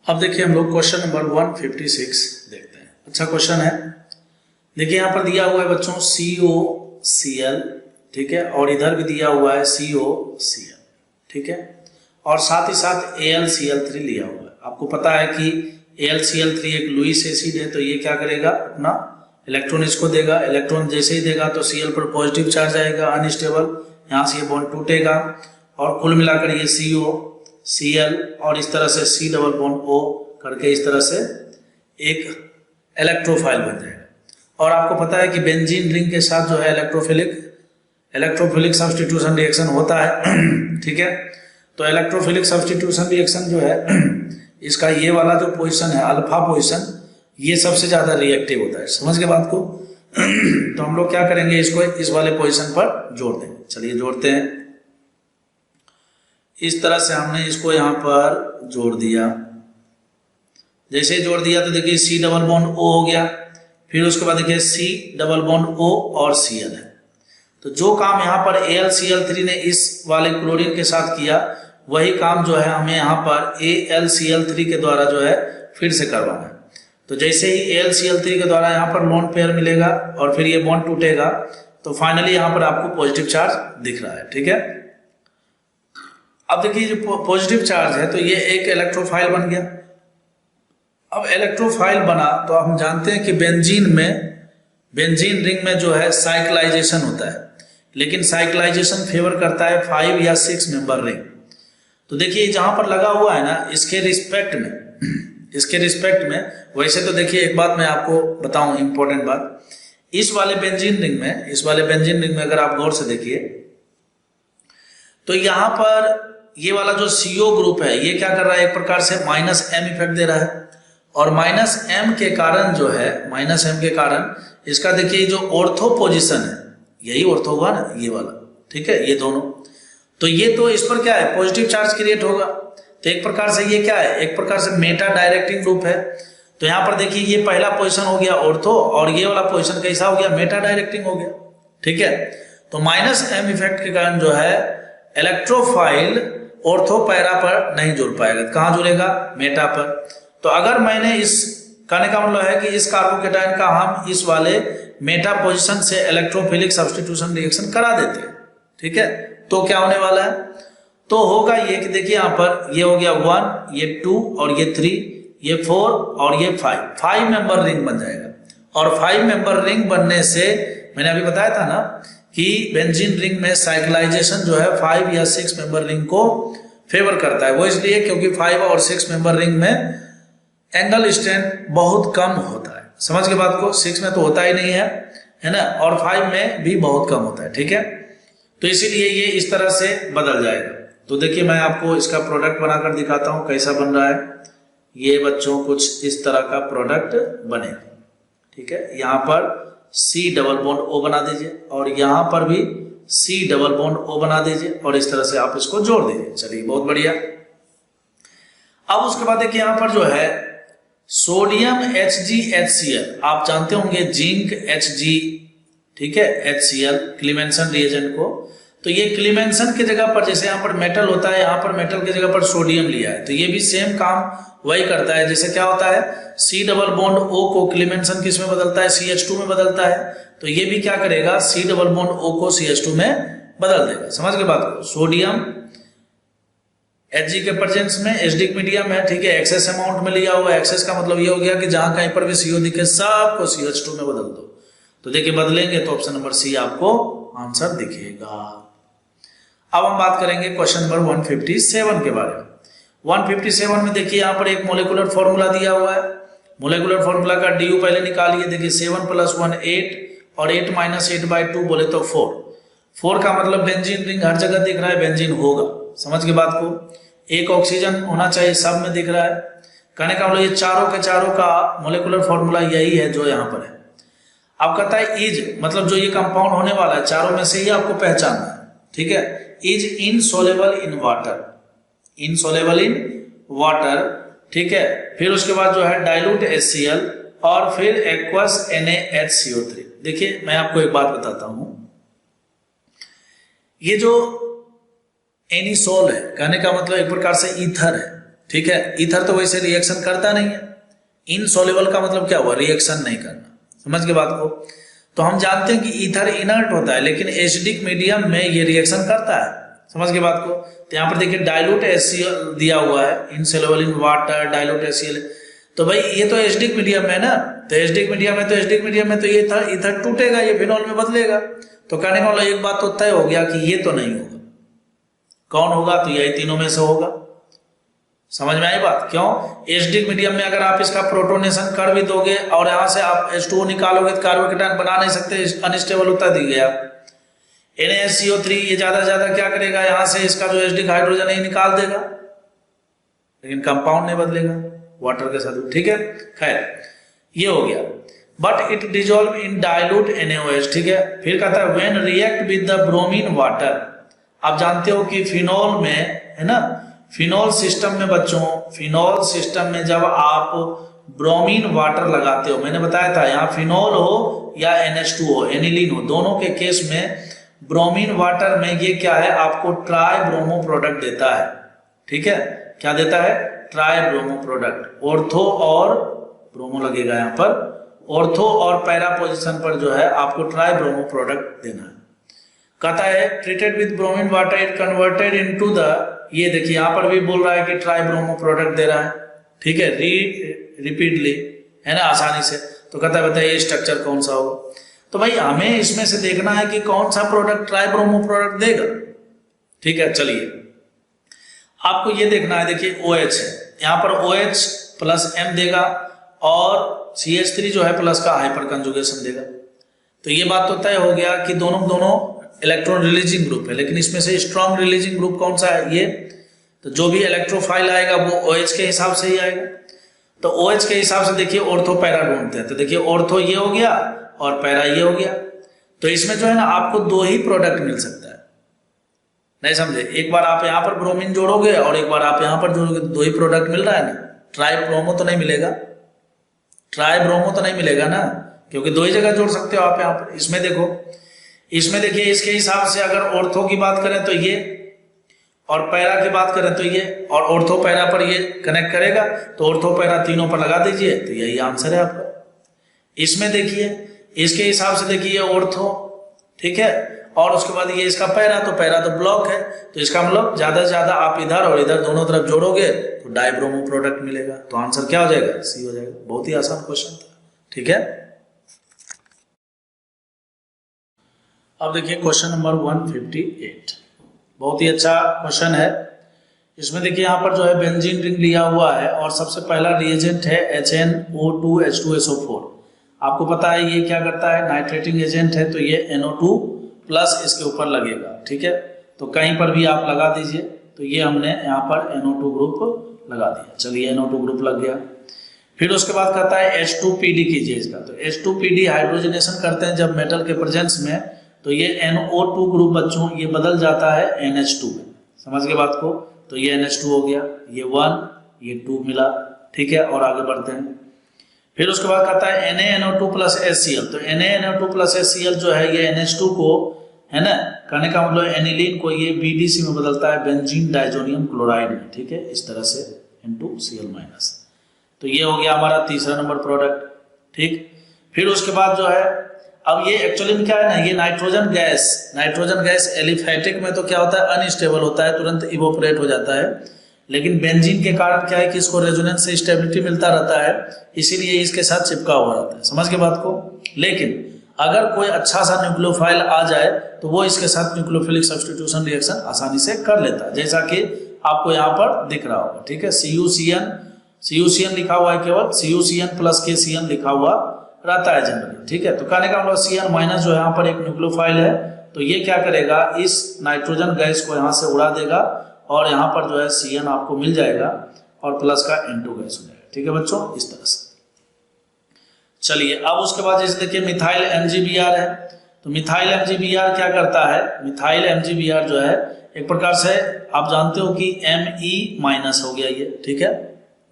अब देखिए हम लोग क्वेश्चन नंबर 156 देखते हैं। अच्छा क्वेश्चन है। देखिए यहाँ पर दिया हुआ है बच्चों COCl, ठीक है, और इधर भी दिया हुआ है COCl, ठीक है, और साथ ही साथ AlCl3 लिया हुआ है। आपको पता है कि AlCl3 एक लुईस एसिड है, तो ये क्या करेगा, अपना इलेक्ट्रॉन इसको देगा। इलेक्ट्रॉन जैसे ही देगा तो Cl पर पॉजिटिव चार्ज आएगा, अनस्टेबल, यहाँ से ये बॉन्ड टूटेगा और कुल मिलाकर ये COCl और इस तरह से C डबल बॉन्ड O करके इस तरह से एक इलेक्ट्रोफाइल बन जाएगा। और आपको पता है कि बेंजीन रिंग के साथ जो है इलेक्ट्रोफिलिक सब्स्टिट्यूशन रिएक्शन होता है ठीक है। तो इलेक्ट्रोफिलिक सब्स्टिट्यूशन रिएक्शन जो है इसका ये वाला जो पोजीशन है अल्फा पोजीशन, ये सबसे ज्यादा रिएक्टिव होता है। समझ के बात को तो हम लोग क्या करेंगे, इसको इस वाले पोजीशन पर जोड़ देंगे। चलिए जोड़ते हैं। इस तरह से हमने इसको यहाँ पर जोड़ दिया। जैसे ही जोड़ दिया तो देखिए C डबल बॉन्ड O हो गया। फिर उसके बाद देखिए C डबल बॉन्ड O और Cl है। तो जो काम यहाँ पर AlCl3 ने इस वाले क्लोरीन के साथ किया, वही काम जो है हमें यहाँ पर AlCl3 के द्वारा जो है फिर से करवाना है। तो जैसे ही AlCl3 के द्वारा यहाँ पर लोन पेयर मिलेगा और फिर ये बॉन्ड टूटेगा, तो फाइनली यहाँ पर आपको पॉजिटिव चार्ज दिख रहा है, ठीक है। अब देखिए जो पॉजिटिव चार्ज है तो ये एक इलेक्ट्रोफाइल बन गया। अब इलेक्ट्रोफाइल बना तो हम जानते हैं कि बेंजीन रिंग में जो है साइक्लाइजेशन होता है, लेकिन साइक्लाइजेशन फेवर करता है 5 या 6 मेंबर रिंग। तो देखिए जहां पर लगा हुआ है ना, इसके रिस्पेक्ट में वैसे तो देखिए एक बात मैं आपको बताऊं, इंपॉर्टेंट बात, इस वाले बेंजीन रिंग में अगर आप गौर से देखिए तो यहां पर ये वाला जो CO ग्रुप है ये क्या कर रहा है, एक प्रकार से -M इफेक्ट दे रहा है। और -M के कारण इसका देखिए जो ऑर्थो पोजीशन है, यही ऑर्थो हुआ ना, ये वाला, ठीक है, ये दोनों, तो ये तो इस पर क्या है, पॉजिटिव चार्ज क्रिएट होगा। तो एक प्रकार से ये क्या है, एक प्रकार से मेटा डायरेक्टिंग ग्रुप है। तो यहाँ पर देखिए ये पहला पोजीशन हो गया ऑर्थो और ये वाला पोजीशन कैसा हो गया, मेटा डायरेक्टिंग हो गया, ठीक है। तो -M इफेक्ट के कारण जो है इलेक्ट्रोफाइल ऑर्थो पैरा पर नहीं जुड़ पाएगा। कहां जुड़ेगा, मेटा पर। तो अगर मैंने इस कहने का मतलब है कि इस कार्बोकेटाइन का हम इस वाले मेटा पोजीशन से इलेक्ट्रोफिलिक सब्स्टिट्यूशन रिएक्शन करा देते हैं, ठीक है, तो क्या होने वाला है, तो होगा ये कि देखिए यहां पर ये हो गया 1, ये 2 और ये 3, ये 4 और ये 5 मेंबर रिंग बन जाएगा। और 5 मेंबर रिंग बनने से मैंने अभी बताया था ना कि बेंजीन रिंग में साइक्लाइजेशन जो है 5 या 6 मेंबर रिंग को फेवर करता है। वो इसलिए क्योंकि 5 और 6 मेंबर रिंग में एंगल स्ट्रेंथ बहुत कम होता है। समझ के बात को, 6 में तो होता ही नहीं है ना, और 5 में भी बहुत कम होता है, ठीक है। तो इसीलिए ये इस तरह से बदल जाएगा। तो देखिए मैं आपको इसका प्रोडक्ट बनाकर दिखाता हूं कैसा बन रहा है। ये बच्चों कुछ इस तरह का प्रोडक्ट बनेगा, ठीक है। यहाँ पर C डबल बॉन्ड O बना दीजिए और यहाँ पर भी C डबल बॉन्ड O बना दीजिए और इस तरह से आप इसको जोड़ दीजिए। चलिए बहुत बढ़िया। अब उसके बाद देखिए यहाँ पर जो है सोडियम HgHCl, आप जानते होंगे जिंक Hg, ठीक है, HCl क्लीमेंसन रिएजेंट को। तो ये क्लीमेंसन की जगह पर, जैसे यहाँ पर मेटल होता है, यहाँ पर मेटल की जगह पर सोडियम लिया है, तो ये भी सेम काम वही करता है। जैसे क्या होता है, C डबल बॉन्ड O को क्लीमेंसन किस में बदलता है, CH2 में बदलता है, तो ये भी क्या करेगा, C डबल बॉन्ड O को CH2 में बदल देगा। समझ के बात को, सोडियम Hg के प्रेजेंस में एसिडिक मीडियम है, ठीक है, एक्सेस अमाउंट में लिया हुआ है। एक्सेस का मतलब ये हो गया कि जहां कहीं पर भी CO दिखे सबको CH2 में बदल दो। तो देखिए बदलेंगे तो ऑप्शन नंबर C आपको आंसर दिखेगा। अब हम बात करेंगे क्वेश्चन नंबर 157 के बारे में। 157 में देखिए यहाँ पर एक मोलिकुलर फॉर्मूला दिया हुआ है। मोलिकुलर फॉर्मूला का DU पहले निकालिए। देखिए 7 + 1 8 और 8 - 8/2 बोले तो 4 का मतलब बेंजीन रिंग हर जगह दिख रहा है, बेंजीन होगा। समझ के बात को, एक ऑक्सीजन होना चाहिए, सब में दिख रहा है। कहने का मतलब ये चारों के चारों का मोलिकुलर फॉर्मूला यही है जो यहाँ पर है। अब कहता है इज, मतलब जो ये कंपाउंड होने वाला है चारों में से ही आपको पहचानना है, ठीक है। इज इनसोलेबल इन वाटर, ठीक है। फिर उसके बाद जो है डाइल्यूट HCl और फिर एक्वस NaHCO3। देखिए मैं आपको एक बात बताता हूं, ये जो एनिसोल है, कहने का मतलब एक प्रकार से ईथर है, ठीक है। ईथर तो वैसे रिएक्शन करता नहीं है, इनसॉल्युबल का मतलब क्या हुआ, रिएक्शन नहीं करना, समझ के बात को। तो हम जानते हैं कि ईथर इनर्ट होता है, लेकिन एसिडिक मीडियम में ये रिएक्शन करता है, समझ के बात को। तो यहाँ पर देखिए डाइल्यूट HCl दिया हुआ है, insoluble in water, dilute HCl। तो भाई ये तो एसिडिक मीडियम में ना, तो एसिडिक मीडियम में, तो एसिडिक मीडियम में तो ये ईथर टूटेगा, ये फिनॉल में बदलेगा। तो कहने का मतलब एक बात तो तय हो गया कि ये तो नहीं होगा। कौन होगा, तो यही तीनों में से होगा। समझ में आई बात। क्यों, एसिडिक मीडियम में अगर आप इसका प्रोटोनेशन कर भी दोगे और यहां से आप H2O निकालोगे तो कार्बोकेटायन बना नहीं सकते, अनस्टेबल होता दिख गया। NaCO3 ये ज्यादा क्या करेगा, यहां से इसका जो एसिडिक हाइड्रोजन है निकाल देगा, लेकिन कंपाउंड नहीं बदलेगा वाटर के साथ, ठीक है। खैर ये हो गया। But it dissolve in dilute NaOH, ठीक है। फिर कहता है when react with the bromine water. आप जानते हो कि फिनॉल में है ना, फिनॉल सिस्टम में बच्चों, फिनॉल सिस्टम में जब आप ब्रोमीन वाटर लगाते हो, मैंने बताया था यहाँ फिनॉल हो या NH2O एनिलीन हो, दोनों के केस में ब्रोमीन वाटर में ये क्या है, आपको ट्राई ब्रोमो प्रोडक्ट देता है, ठीक है। क्या देता है, ट्राई ब्रोमो प्रोडक्ट। ऑर्थो और ब्रोमो लगेगा यहाँ पर, ऑर्थो और पैरा पोजिशन पर जो है आपको ट्राई ब्रोमो प्रोडक्ट देना है। कहता है treated with bromine water it converted into the, ये देखिए यहाँ पर भी बोल रहा है कि ट्राई ब्रोमो प्रोडक्ट दे रहा है, ठीक है, रिपीटली, है ना, आसानी से। तो कहता है बताइए स्ट्रक्चर कौन सा होगा। तो भाई हमें इसमें से देखना है कि कौन सा प्रोडक्ट ट्राई ब्रोमो प्रोडक्ट देगा, ठीक है। चलिए आपको ये देखना है, देखिए OH है, यहाँ पर OH प्लस M देगा और CH3 जो है प्लस का हाइपर कंजुगेशन देगा। तो ये बात तो तय हो गया कि दोनों इलेक्ट्रॉन रिलीजिंग ग्रुप है, लेकिन इसमें से स्ट्रॉन्ग रिलीजिंग ग्रुप कौन सा है, ये। तो जो भी इलेक्ट्रोफाइल आएगा वो OH के हिसाब से ही आएगा। तो OH के हिसाब से देखिए ऑर्थो पैरा ढूंढते हैं। तो देखिए ऑर्थो ये हो गया और पैरा ये हो गया। तो इसमें जो है ना आपको दो ही प्रोडक्ट मिल सकता है, नहीं समझे। एक बार आप यहाँ पर ब्रोमीन जोड़ोगे और एक बार आप यहाँ पर जोड़ोगे, तो दो ही प्रोडक्ट मिल रहा है ना। ट्राई ब्रोमो तो नहीं मिलेगा, ट्राई ब्रोमो तो नहीं मिलेगा ना, क्योंकि दो ही जगह जोड़ सकते हो आप यहाँ पर। इसमें देखो, इसमें देखिए इसके हिसाब से अगर ऑर्थो की बात करें तो ये, और पैरा की बात करें तो ये, और ऑर्थो पैरा पर ये कनेक्ट करेगा, तो ऑर्थो पैरा तीनों पर लगा दीजिए, तो यही आंसर है आपका। इसमें देखिए इसके हिसाब से देखिए ऑर्थो, ठीक है, और उसके बाद ये इसका पैरा, तो पैरा तो ब्लॉक है, तो इसका मतलब ज्यादा से ज्यादा आप इधर और इधर दोनों तरफ जोड़ोगे तो डाइब्रोमो प्रोडक्ट मिलेगा। तो आंसर क्या हो जाएगा, सी हो जाएगा। बहुत ही आसान क्वेश्चन था, ठीक है। अब देखिए क्वेश्चन नंबर 158, बहुत ही अच्छा क्वेश्चन है। इसमें देखिए यहाँ पर जो है बेंजीन रिंग लिया हुआ है और सबसे पहला रिएजेंट है HNO2H2SO4। आपको पता है ये क्या करता है, नाइट्रेटिंग एजेंट है, तो ये NO2 प्लस इसके ऊपर लगेगा, ठीक है। तो कहीं पर भी आप लगा दीजिए। तो ये हमने यहाँ पर NO2 ग्रुप लगा दिया। चलिए NO2 ग्रुप लग गया। फिर उसके बाद कहता है H2PD कीजिए इसका। तो H2PD हाइड्रोजनेशन करते हैं जब मेटल के प्रेजेंस में, तो ये NO2 ग्रुप बच्चों ये बदल जाता है NH2 में, समझ के बात को। तो ये NH2 हो गया, ये 1 ये 2 मिला, ठीक है। और आगे बढ़ते हैं। फिर उसके बाद कहता है NaNO2 प्लस HCl। तो NaNO2 प्लस HCl जो है ये NH2 को, है ना, कहने का मतलब एनिलीन को ये BDC में बदलता है, बेंजीन डाइजोनियम क्लोराइड में, ठीक है, इस तरह से N2Cl-। तो ये हो गया हमारा तीसरा नंबर प्रोडक्ट, ठीक। फिर उसके बाद जो है, अब ये एक्चुअली में क्या है ना, ये नाइट्रोजन गैस एलिफेटिक में तो क्या होता है, अनस्टेबल होता है, तुरंत इवोपरेट हो जाता है। लेकिन बेंजीन के कारण क्या है कि इसको रेजोनेंस से स्टेबिलिटी मिलता रहता है, इसीलिए इसके साथ चिपका हुआ रहता है, समझ के बात को। लेकिन अगर कोई अच्छा सा न्यूक्लियोफाइल आ जाए तो वो इसके साथ न्यूक्लियोफिलिक सब्स्टिट्यूशन रिएक्शन आसानी से कर लेता है, जैसा कि आपको यहाँ पर दिख रहा होगा, ठीक है। CuCN लिखा हुआ है, केवल CuCN प्लस KCN लिखा हुआ रहता है जनरली, ठीक है। तो कहने का मतलब Cn माइनस जो यहाँ पर एक न्यूक्लियोफाइल है, तो ये क्या करेगा, इस नाइट्रोजन गैस को यहाँ से उड़ा देगा और यहाँ पर जो है Cn आपको मिल जाएगा और प्लस का N2 गैस हो जाएगा, ठीक है बच्चों, इस तरह से। चलिए अब उसके बाद जैसे देखिए मिथाइल MgBr है। तो मिथाइल MgBr क्या करता है, मिथाइल MgBr जो है एक प्रकार से आप जानते हो कि Me माइनस हो गया ये, ठीक है।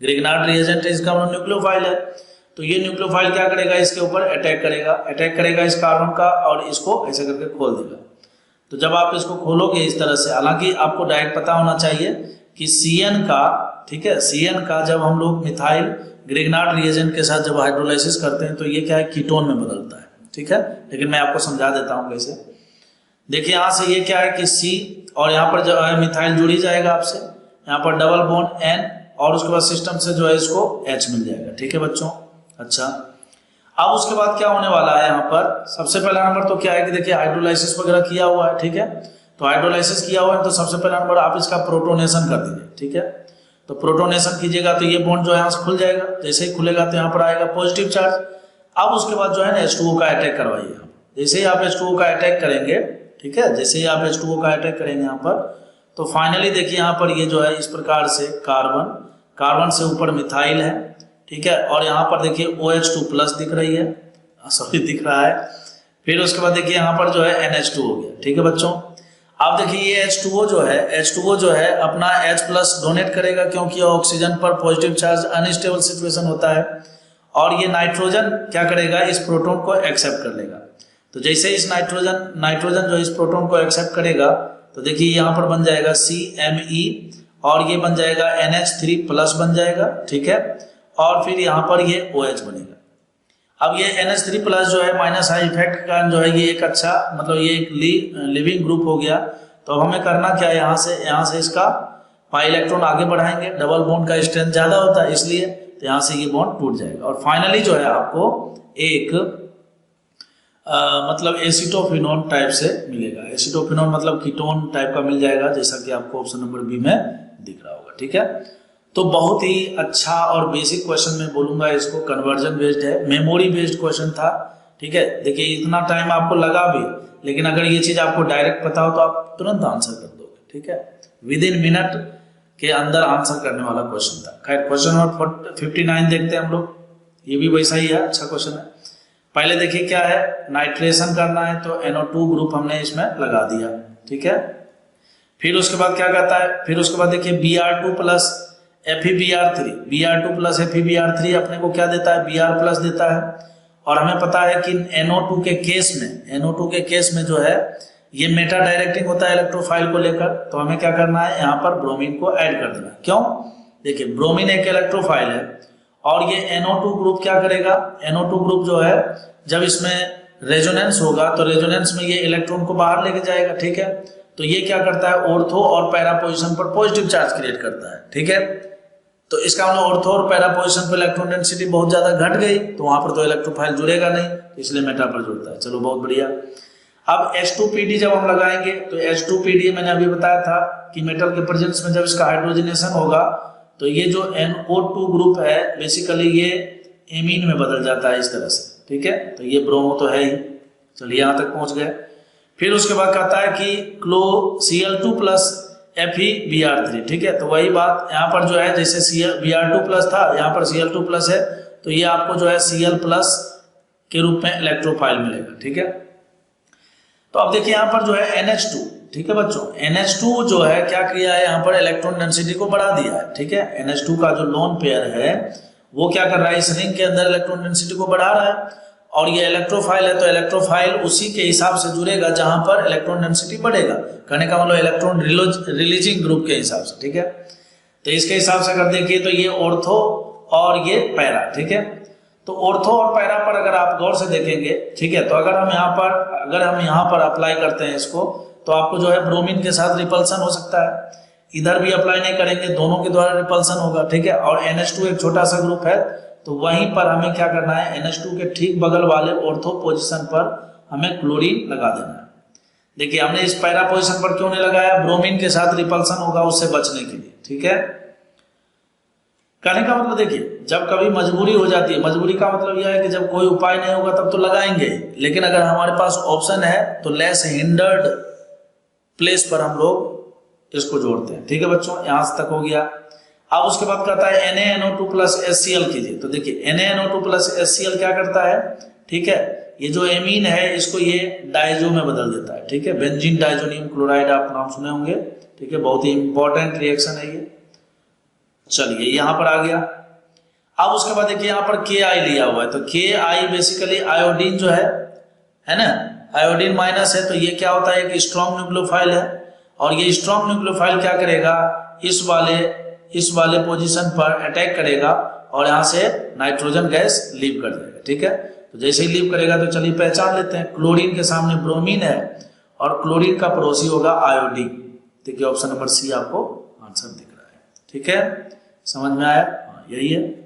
ग्रिग्नार्ड रिएजेंट है, इसका मतलब न्यूक्लियोफाइल है। तो ये न्यूक्लियोफाइल क्या करेगा, इसके ऊपर अटैक करेगा इस कार्बन का और इसको ऐसे करके खोल देगा। तो जब आप इसको खोलोगे इस तरह से, हालांकि आपको डायरेक्ट पता होना चाहिए कि Cn का, ठीक है, CN का जब हम लोग मिथाइल ग्रिग्नार्ड रिएजेंट के साथ जब हाइड्रोलाइसिस करते हैं तो ये क्या है, कीटोन में बदलता है, ठीक है। लेकिन मैं आपको समझा देता हूँ कैसे। देखिए यहाँ से ये क्या है कि C और यहाँ पर जो है मिथाइल जुड़ ही जाएगा आपसे, यहाँ पर डबल बॉन्ड N और उसके बाद सिस्टम से जो है इसको H मिल जाएगा, ठीक है बच्चों। अच्छा, अब उसके बाद क्या होने वाला है, यहाँ पर सबसे पहला नंबर तो क्या है कि देखिए हाइड्रोलाइसिस वगैरह किया हुआ है, ठीक है। तो हाइड्रोलाइसिस किया हुआ है तो सबसे पहला नंबर आप इसका प्रोटोनेशन कर दीजिए, ठीक है। तो प्रोटोनेशन कीजिएगा तो ये बॉन्ड जो है यहाँ से खुल जाएगा, जैसे ही खुलेगा तो यहाँ पर आएगा पॉजिटिव चार्ज। अब उसके बाद जो है ना H2O का अटैक करवाइए, जैसे ही आप H2O का अटैक करेंगे, ठीक है, जैसे ही आप H2O का अटैक करेंगे यहाँ पर, तो फाइनली देखिए यहाँ पर ये जो है इस प्रकार से कार्बन से ऊपर मिथाइल है, ठीक है, और यहाँ पर देखिए OH2 प्लस दिख रही है, सॉरी दिख रहा है। फिर उसके बाद देखिए यहाँ पर जो है NH2 हो गया, ठीक है बच्चों। अब देखिए ये H2O जो है अपना H प्लस डोनेट करेगा, क्योंकि ऑक्सीजन पर पॉजिटिव चार्ज अनस्टेबल सिचुएशन होता है, और ये नाइट्रोजन क्या करेगा, इस प्रोटॉन को एक्सेप्ट कर लेगा। तो जैसे इस नाइट्रोजन जो इस प्रोटॉन को एक्सेप्ट करेगा तो देखिए यहाँ पर बन जाएगा CMe और ये बन जाएगा NH3 प्लस बन जाएगा, ठीक है, और फिर यहाँ पर ये OH बनेगा। अब ये NH3 प्लस जो है माइनस आई इफेक्ट का जो है ये एक अच्छा मतलब ये एक लिविंग ग्रुप हो गया। तो हमें करना क्या है, यहाँ से इसका पाई इलेक्ट्रॉन आगे बढ़ाएंगे, डबल बॉन्ड का स्ट्रेंथ ज्यादा होता है इसलिए, तो यहाँ से ये बॉन्ड टूट जाएगा और फाइनली जो है आपको एक मतलब एसिटोफिनोन टाइप से मिलेगा। एसिटोफिनोन मतलब कीटोन टाइप का मिल जाएगा, जैसा कि आपको ऑप्शन नंबर बी में दिख रहा होगा, ठीक है। तो बहुत ही अच्छा और बेसिक क्वेश्चन मैं बोलूंगा इसको, कन्वर्जन बेस्ड है, मेमोरी बेस्ड क्वेश्चन था, ठीक है। देखिए इतना टाइम आपको लगा भी, लेकिन अगर ये चीज आपको डायरेक्ट पता हो तो आप तुरंत आंसर कर दोगे, ठीक है, विद इन मिनट के अंदर आंसर करने वाला क्वेश्चन था। खैर क्वेश्चन नंबर 59 देखते हैं हम लोग, ये भी वैसा ही है, अच्छा क्वेश्चन है। पहले देखिए क्या है, नाइट्रेशन करना है तो NO2 ग्रुप हमने इसमें लगा दिया, ठीक है। फिर उसके बाद क्या कहता है, फिर उसके बाद देखिए Br2 plus FeBr3, Br2 plus FeBr3 अपने को क्या देता है, Br प्लस देता है। और हमें पता है कि NO2 के केस में जो है ये मेटा डायरेक्टिंग होता है इलेक्ट्रोफाइल को लेकर, तो हमें क्या करना है, यहाँ पर ब्रोमीन को ऐड कर देना। क्यों, देखिए ब्रोमीन एक इलेक्ट्रोफाइल है और ये NO2 ग्रुप क्या करेगा, NO2 ग्रुप जो है जब इसमें रेजोनेंस होगा तो रेजोनेंस में ये इलेक्ट्रॉन को बाहर लेके जाएगा, ठीक है। तो ये क्या करता है, ऑर्थो और पैरा पोजीशन पर पॉजिटिव चार्ज क्रिएट करता है, ठीक है। तो इसका मतलब ऑर्थो और पैरा पोजीशन पर इलेक्ट्रॉन डेंसिटी बहुत ज्यादा घट गई, तो वहां पर तो इलेक्ट्रोफाइल जुड़ेगा नहीं, इसलिए मेटा पर जुड़ता है। चलो बहुत बढ़िया। अब H2PD जब हम लगाएंगे तो H2PD मैंने अभी बताया था कि मेटल के प्रेजेंस में जब इसका हाइड्रोजनेशन होगा तो ये जो NO2 ग्रुप है बेसिकली ये एमीन में बदल जाता है इस तरह से, ठीक है। तो ये ब्रोमो तो है ही, चलिए यहाँ तक पहुंच गए। फिर उसके बाद कहता है कि Cl2 प्लस FeBr3, ठीक है। तो वही बात यहाँ पर जो है, जैसे Br2 प्लस था, यहाँ पर Cl2 प्लस है, तो ये आपको जो है Cl प्लस के रूप में इलेक्ट्रोफाइल मिलेगा, ठीक है। तो अब देखिए यहाँ पर जो है NH2, ठीक है बच्चों, NH2 जो है क्या किया है, यहाँ पर इलेक्ट्रॉन डेंसिटी को बढ़ा दिया है, ठीक है। NH2 का जो लोन पेयर है वो क्या कर रहा है, इस रिंग के अंदर इलेक्ट्रॉन डेंसिटी को बढ़ा रहा है, और ये इलेक्ट्रोफाइल है तो इलेक्ट्रोफाइल उसी के हिसाब से जुड़ेगा जहां पर इलेक्ट्रॉन डेंसिटी बढ़ेगा, कहने का मतलब इलेक्ट्रॉन रिलीजिंग ग्रुप के हिसाब से, ठीक है। तो इसके हिसाब से अगर देखिए तो ये ऑर्थो और ये पैरा, ठीक है। तो ऑर्थो और पैरा पर अगर आप गौर से देखेंगे, ठीक है, तो अगर हम यहाँ पर अप्लाई करते हैं इसको, तो आपको जो है ब्रोमीन के साथ रिपल्सन हो सकता है। इधर भी अप्लाई नहीं करेंगे, दोनों के द्वारा रिपल्सन होगा, ठीक है। और NH2 एक छोटा सा ग्रुप है, तो वहीं पर हमें क्या करना है, NH2 के ठीक बगल वाले ऑर्थो पोजीशन पर हमें क्लोरीन लगा देना है। देखिए हमने इस पैरा पोजीशन पर क्यों नहीं लगाया, ब्रोमीन के साथ रिपल्सन होगा उससे बचने के लिए, ठीक है। कहने का मतलब देखिए जब कभी मजबूरी हो जाती है, मजबूरी का मतलब यह है कि जब कोई उपाय नहीं होगा तब तो लगाएंगे, लेकिन अगर हमारे पास ऑप्शन है तो लेस हिंडर्ड प्लेस पर हम लोग इसको जोड़ते हैं, ठीक है बच्चों। यहां तक हो गया। अब उसके बाद कहता है NaNO2 प्लस HCl कीजिए, तो देखिए NaNO2 प्लस HCl क्या करता है, ठीक है, ये जो एमीन है इसको ये डाइजो में बदल देता है, ठीक है। बेंजीन डाइजोनियम क्लोराइड आप नाम सुने होंगे, ठीक है, बहुत ही इंपॉर्टेंट रिएक्शन है ये। चलिए यहाँ पर आ गया। अब उसके बाद देखिए यहाँ पर Ki लिया हुआ है, तो Ki बेसिकली आयोडीन जो है ना, आयोडीन माइनस है, तो ये क्या होता है कि स्ट्रॉन्ग न्यूक्लियोफाइल है, और ये स्ट्रॉन्ग न्यूक्लियोफाइल क्या करेगा, इस वाले पोजीशन पर अटैक करेगा और यहाँ से नाइट्रोजन गैस लीव कर देगा। ठीक है, तो जैसे ही लीव करेगा तो चलिए पहचान लेते हैं। क्लोरीन के सामने ब्रोमीन है और क्लोरीन का पड़ोसी होगा आयोडीन। देखिए ऑप्शन नंबर सी आपको आंसर दिख रहा है। ठीक है, समझ में आया? यही है।